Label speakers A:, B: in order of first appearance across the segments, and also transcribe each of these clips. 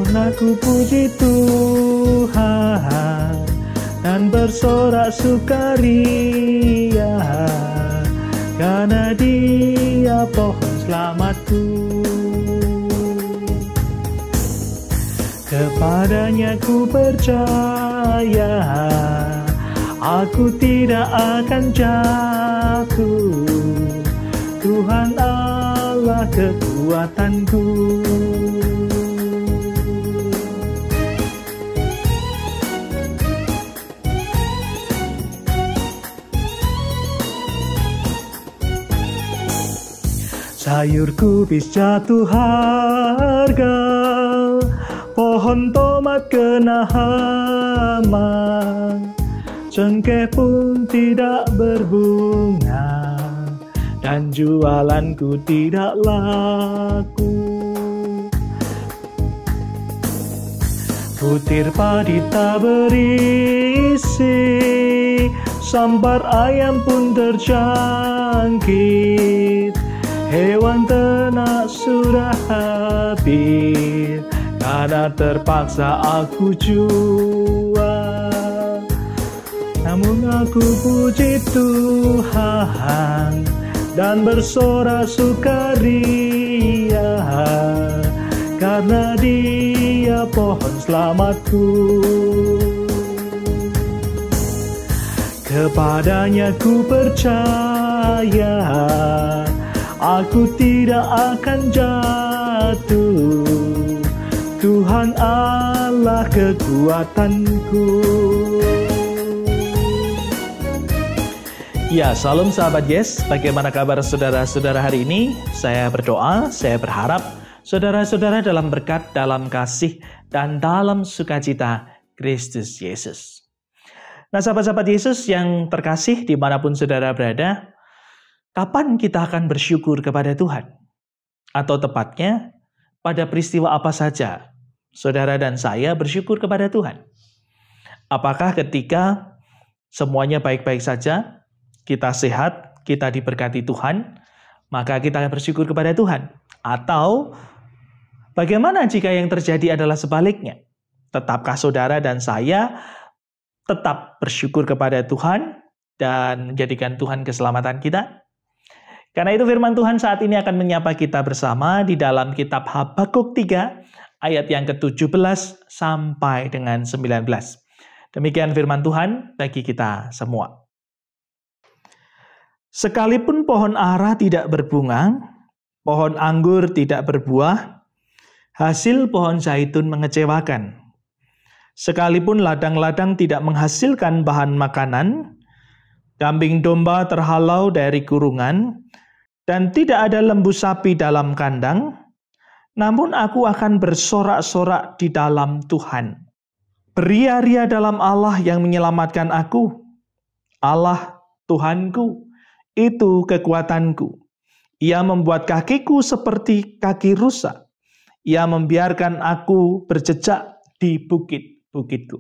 A: Namun aku puji Tuhan dan bersorak sukaria, karena Dia pohon selamatku. Kepadanya ku percaya, aku tidak akan jatuh. Tuhan Allah kekuatanku. Sayurku bis jatuh harga, pohon tomat kena hama, cengkeh pun tidak berbunga, dan jualanku tidak laku. Butir padi tak berisi, sambar ayam pun terjangkit, hewan ternak sudah habis, karena terpaksa aku jual. Namun aku puji Tuhan dan bersorak sukaria, karena Dia pohon selamatku. Kepadanya ku percaya, aku tidak akan jatuh. Tuhan Allah kekuatanku. Ya, salam sahabat Yes. Bagaimana kabar saudara-saudara hari ini? Saya berdoa, saya berharap saudara-saudara dalam berkat, dalam kasih, dan dalam sukacita Kristus Yesus. Nah, sahabat-sahabat Yesus yang terkasih dimanapun saudara berada, kapan kita akan bersyukur kepada Tuhan? Atau tepatnya, pada peristiwa apa saja saudara dan saya bersyukur kepada Tuhan? Apakah ketika semuanya baik-baik saja, kita sehat, kita diberkati Tuhan, maka kita bersyukur kepada Tuhan? Atau bagaimana jika yang terjadi adalah sebaliknya? Tetapkah saudara dan saya tetap bersyukur kepada Tuhan dan menjadikan Tuhan keselamatan kita? Karena itu firman Tuhan saat ini akan menyapa kita bersama di dalam kitab Habakuk 3 ayat yang ke-17 sampai dengan 19. Demikian firman Tuhan bagi kita semua. Sekalipun pohon ara tidak berbunga, pohon anggur tidak berbuah, hasil pohon zaitun mengecewakan. Sekalipun ladang-ladang tidak menghasilkan bahan makanan, kambing domba terhalau dari kurungan, dan tidak ada lembu sapi dalam kandang, namun aku akan bersorak-sorak di dalam Tuhan. Beria-ria dalam Allah yang menyelamatkan aku. Allah Tuhanku, itu kekuatanku. Ia membuat kakiku seperti kaki rusa. Ia membiarkan aku berjejak di bukit-bukitku.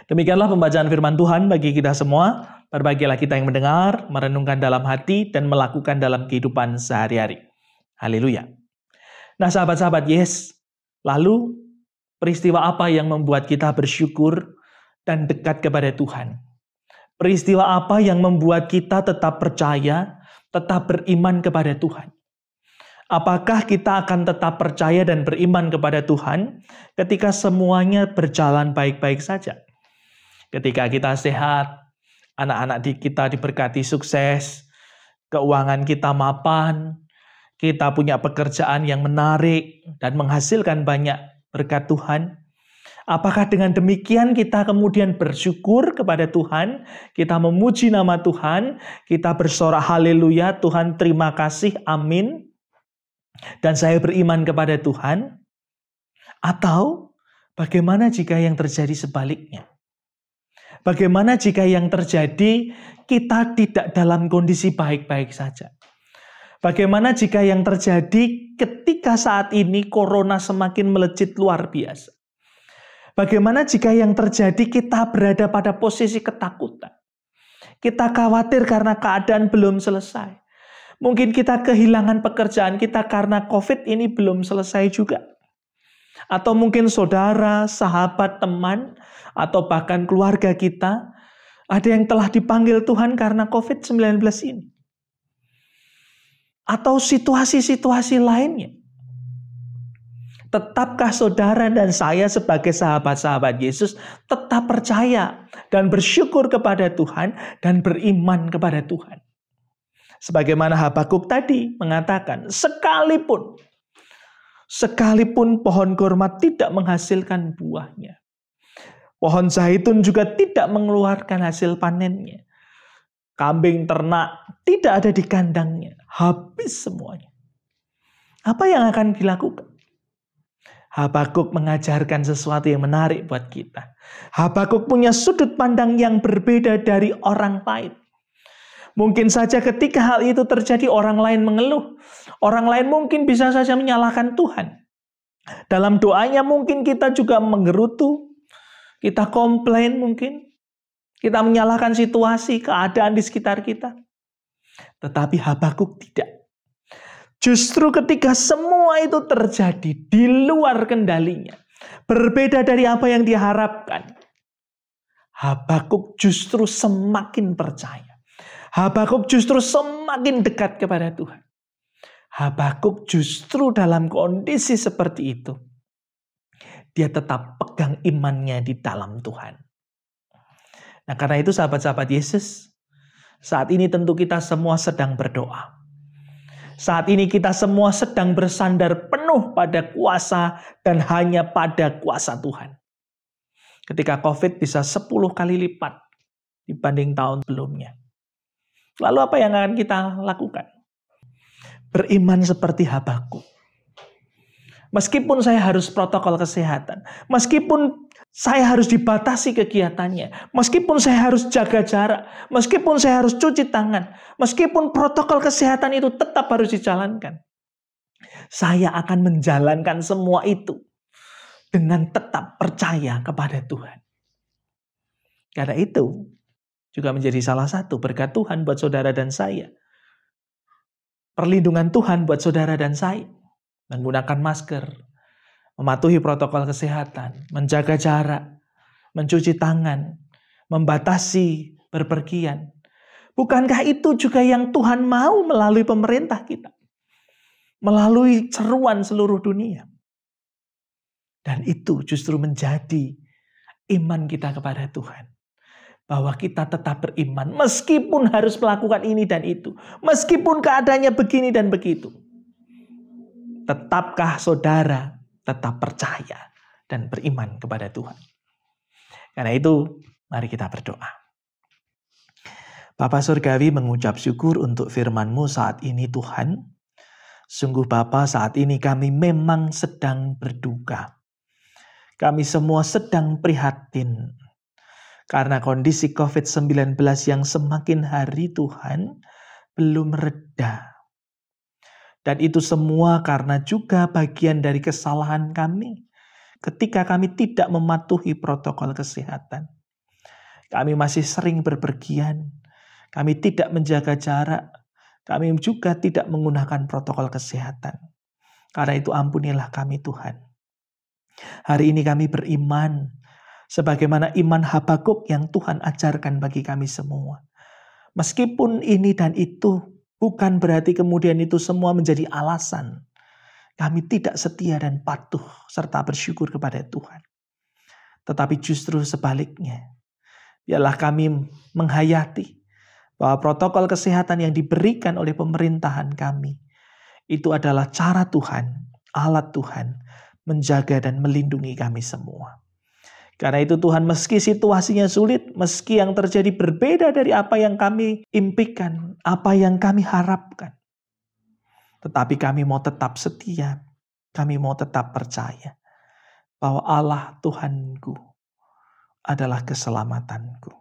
A: Demikianlah pembacaan firman Tuhan bagi kita semua. Berbahagialah kita yang mendengar, merenungkan dalam hati, dan melakukan dalam kehidupan sehari-hari. Haleluya. Nah, sahabat-sahabat Yes, lalu peristiwa apa yang membuat kita bersyukur dan dekat kepada Tuhan? Peristiwa apa yang membuat kita tetap percaya, tetap beriman kepada Tuhan? Apakah kita akan tetap percaya dan beriman kepada Tuhan ketika semuanya berjalan baik-baik saja? Ketika kita sehat, anak-anak kita diberkati sukses, keuangan kita mapan, kita punya pekerjaan yang menarik dan menghasilkan banyak berkat Tuhan. Apakah dengan demikian kita kemudian bersyukur kepada Tuhan, kita memuji nama Tuhan, kita bersorak haleluya, Tuhan terima kasih, amin, dan saya beriman kepada Tuhan? Atau bagaimana jika yang terjadi sebaliknya? Bagaimana jika yang terjadi kita tidak dalam kondisi baik-baik saja? Bagaimana jika yang terjadi ketika saat ini corona semakin melejit luar biasa? Bagaimana jika yang terjadi kita berada pada posisi ketakutan? Kita khawatir karena keadaan belum selesai. Mungkin kita kehilangan pekerjaan kita karena COVID ini belum selesai juga. Atau mungkin saudara, sahabat, teman, atau bahkan keluarga kita, ada yang telah dipanggil Tuhan karena COVID-19 ini. Atau situasi-situasi lainnya. Tetapkah saudara dan saya sebagai sahabat-sahabat Yesus tetap percaya dan bersyukur kepada Tuhan dan beriman kepada Tuhan? Sebagaimana Habakuk tadi mengatakan, sekalipun pohon kurma tidak menghasilkan buahnya, pohon zaitun juga tidak mengeluarkan hasil panennya, kambing ternak tidak ada di kandangnya, habis semuanya. Apa yang akan dilakukan? Habakuk mengajarkan sesuatu yang menarik buat kita. Habakuk punya sudut pandang yang berbeda dari orang lain. Mungkin saja ketika hal itu terjadi orang lain mengeluh. Orang lain mungkin bisa saja menyalahkan Tuhan. Dalam doanya mungkin kita juga menggerutu. Kita komplain mungkin. Kita menyalahkan situasi, keadaan di sekitar kita. Tetapi Habakuk tidak. Justru ketika semua itu terjadi di luar kendalinya, berbeda dari apa yang diharapkan, Habakuk justru semakin percaya. Habakuk justru semakin dekat kepada Tuhan. Habakuk justru dalam kondisi seperti itu, dia tetap pegang imannya di dalam Tuhan. Nah, karena itu sahabat-sahabat Yesus, saat ini tentu kita semua sedang berdoa. Saat ini kita semua sedang bersandar penuh pada kuasa dan hanya pada kuasa Tuhan. Ketika COVID bisa 10 kali lipat dibanding tahun sebelumnya. Lalu apa yang akan kita lakukan? Beriman seperti Habakuk. Meskipun saya harus protokol kesehatan, meskipun saya harus dibatasi kegiatannya, meskipun saya harus jaga jarak, meskipun saya harus cuci tangan, meskipun protokol kesehatan itu tetap harus dijalankan, saya akan menjalankan semua itu dengan tetap percaya kepada Tuhan. Karena itu juga menjadi salah satu berkat Tuhan buat saudara dan saya. Perlindungan Tuhan buat saudara dan saya. Menggunakan masker, mematuhi protokol kesehatan, menjaga jarak, mencuci tangan, membatasi berpergian. Bukankah itu juga yang Tuhan mau melalui pemerintah kita? Melalui seruan seluruh dunia. Dan itu justru menjadi iman kita kepada Tuhan. Bahwa kita tetap beriman meskipun harus melakukan ini dan itu. Meskipun keadaannya begini dan begitu. Tetapkah saudara tetap percaya dan beriman kepada Tuhan? Karena itu, mari kita berdoa. Bapa Surgawi mengucap syukur untuk firman-Mu saat ini Tuhan. Sungguh Bapa, saat ini kami memang sedang berduka. Kami semua sedang prihatin. Karena kondisi COVID-19 yang semakin hari Tuhan belum reda. Dan itu semua karena juga bagian dari kesalahan kami ketika kami tidak mematuhi protokol kesehatan. Kami masih sering berpergian, kami tidak menjaga jarak, kami juga tidak menggunakan protokol kesehatan. Karena itu ampunilah kami Tuhan. Hari ini kami beriman, sebagaimana iman Habakuk yang Tuhan ajarkan bagi kami semua. Meskipun ini dan itu, bukan berarti kemudian itu semua menjadi alasan kami tidak setia dan patuh serta bersyukur kepada Tuhan. Tetapi justru sebaliknya, biarlah kami menghayati bahwa protokol kesehatan yang diberikan oleh pemerintahan kami itu adalah cara Tuhan, alat Tuhan menjaga dan melindungi kami semua. Karena itu Tuhan, meski situasinya sulit, meski yang terjadi berbeda dari apa yang kami impikan, apa yang kami harapkan. Tetapi kami mau tetap setia, kami mau tetap percaya bahwa Allah Tuhanku adalah keselamatanku.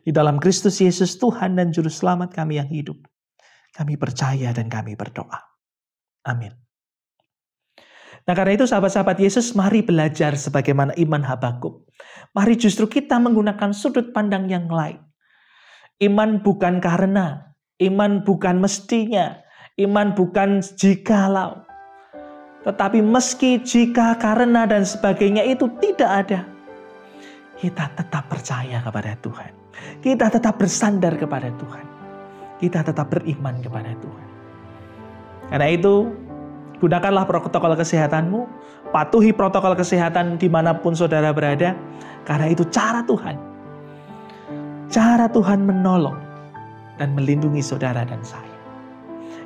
A: Di dalam Kristus Yesus Tuhan dan Juru Selamat kami yang hidup, kami percaya dan kami berdoa. Amin. Nah, karena itu sahabat-sahabat Yesus, mari belajar sebagaimana iman Habakuk. Mari justru kita menggunakan sudut pandang yang lain. Iman bukan karena, iman bukan mestinya, iman bukan jikalau. Tetapi meski, jika, karena, dan sebagainya itu tidak ada, kita tetap percaya kepada Tuhan. Kita tetap bersandar kepada Tuhan. Kita tetap beriman kepada Tuhan. Karena itu, gunakanlah protokol kesehatanmu. Patuhi protokol kesehatan dimanapun saudara berada. Karena itu cara Tuhan. Cara Tuhan menolong dan melindungi saudara dan saya.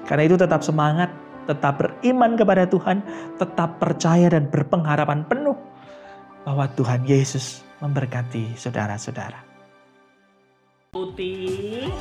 A: Karena itu tetap semangat, tetap beriman kepada Tuhan, tetap percaya dan berpengharapan penuh bahwa Tuhan Yesus memberkati saudara-saudara.
B: Putih.